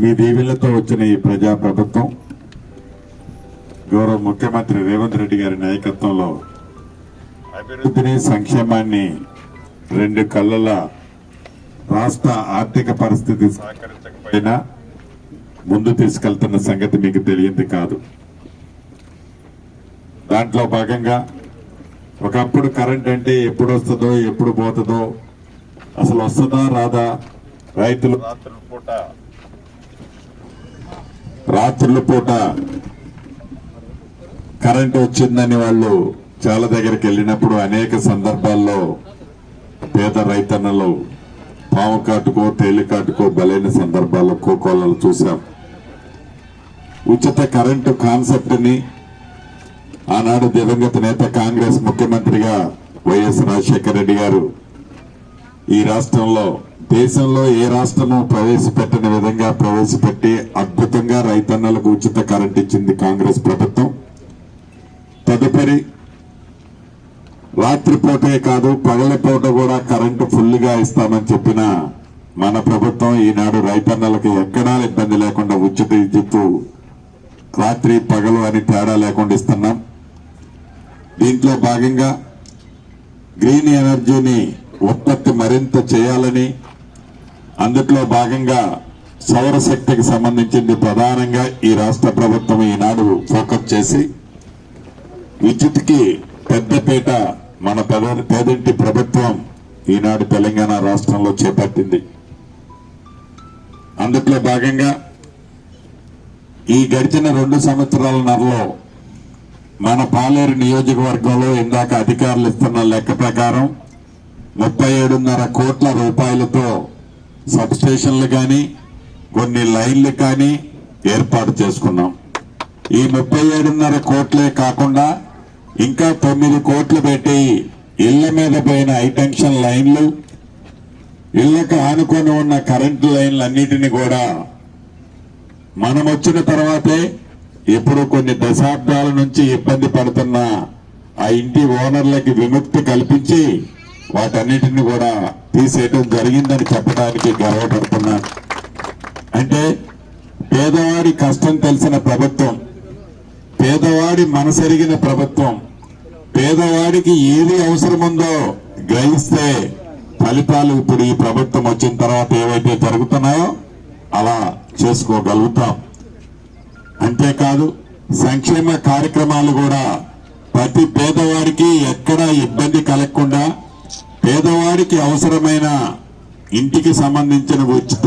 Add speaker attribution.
Speaker 1: మీ దీవెనలతో వచ్చిన ఈ ప్రజా ప్రభుత్వం గౌరవ ముఖ్యమంత్రి రేవంత్ రెడ్డి గారి నాయకత్వంలో అభివృద్ధిని సంక్షేమాన్ని రెండు కళ్ళల రాష్ట్ర ఆర్థిక పరిస్థితి సహకరించకపోయినా ముందు తీసుకెళ్తున్న సంగతి మీకు తెలియంది కాదు. దాంట్లో భాగంగా ఒకప్పుడు కరెంట్ అంటే ఎప్పుడు వస్తుందో ఎప్పుడు పోతుందో, అసలు వస్తుందా రాదా, రైతులు రాత్రుల పూట కరెంట్ వచ్చిందని వాళ్ళు చాలా దగ్గరికి వెళ్ళినప్పుడు అనేక సందర్భాల్లో పేద రైతన్నలు పాము కాటుకో తేలికాటుకో బలైన సందర్భాల్లో కోకోలను చూశాం. ఉచిత కరెంటు కాన్సెప్ట్ ని ఆనాడు దివంగత నేత కాంగ్రెస్ ముఖ్యమంత్రిగా వైఎస్ రాజశేఖర రెడ్డి గారు ఈ రాష్ట్రంలో దేశంలో ఏ రాష్ట్రము ప్రవేశపెట్టని విధంగా ప్రవేశపెట్టి అద్భుతంగా రైతన్నలకు ఉచిత కరెంట్ ఇచ్చింది కాంగ్రెస్ ప్రభుత్వం. తదుపరి రాత్రిపూటే కాదు పగలపూట కూడా కరెంటు ఫుల్గా ఇస్తామని చెప్పిన మన ప్రభుత్వం ఈనాడు రైతన్నలకు ఎక్కడా ఇబ్బంది లేకుండా ఉచిత విద్యుత్తు రాత్రి పగలు అని తేడా లేకుండా ఇస్తున్నాం. దీంట్లో భాగంగా గ్రీన్ ఎనర్జీని ఉత్పత్తి మరింత చేయాలని, అందులో భాగంగా సౌరశక్తికి సంబంధించింది ప్రధానంగా ఈ రాష్ట్ర ప్రభుత్వం ఈనాడు ఫోకస్ చేసి విద్యుత్కి పెద్దపీట మన పేదింటి ప్రభుత్వం ఈనాడు తెలంగాణ రాష్ట్రంలో చేపట్టింది. అందులో భాగంగా ఈ గడిచిన 2 సంవత్సరాలన్నరలో మన పాలేరు నియోజకవర్గంలో ఇందాక అధికారులు ఇస్తున్న లెక్క ప్రకారం 37.5 కోట్ల రూపాయలతో సబ్ స్టేషన్లు కానీ కొన్ని లైన్లు కానీ ఏర్పాటు చేసుకున్నాం. ఈ 37.5 కోట్లే కాకుండా ఇంకా 9 కోట్లు పెట్టి ఇళ్ల మీద పోయిన హైటెన్షన్ లైన్లు, ఇళ్లకు ఆనుకొని ఉన్న కరెంటు లైన్లు అన్నిటిని కూడా మనం వచ్చిన తర్వాతే ఇప్పుడు కొన్ని దశాబ్దాల నుంచి ఇబ్బంది పడుతున్న ఆ ఇంటి ఓనర్లకి విముక్తి కల్పించి వాటన్నిటిని కూడా తీసేయడం జరిగిందని చెప్పడానికి గర్వపడుతున్నాను. అంటే పేదవాడి కష్టం తెలిసిన ప్రభుత్వం, పేదవాడి మనసెరిగిన ప్రభుత్వం, పేదవాడికి ఏది అవసరముందో గ్రహిస్తే ఫలితాలు ఇప్పుడు ఈ ప్రభుత్వం వచ్చిన తర్వాత ఏవైతే జరుగుతున్నాయో అలా చేసుకోగలుగుతాం. అంతేకాదు సంక్షేమ కార్యక్రమాలు కూడా ప్రతి పేదవాడికి ఎక్కడా ఇబ్బంది కలగకుండా పేదవాడికి అవసరమైన ఇంటికి సంబంధించిన ఉచిత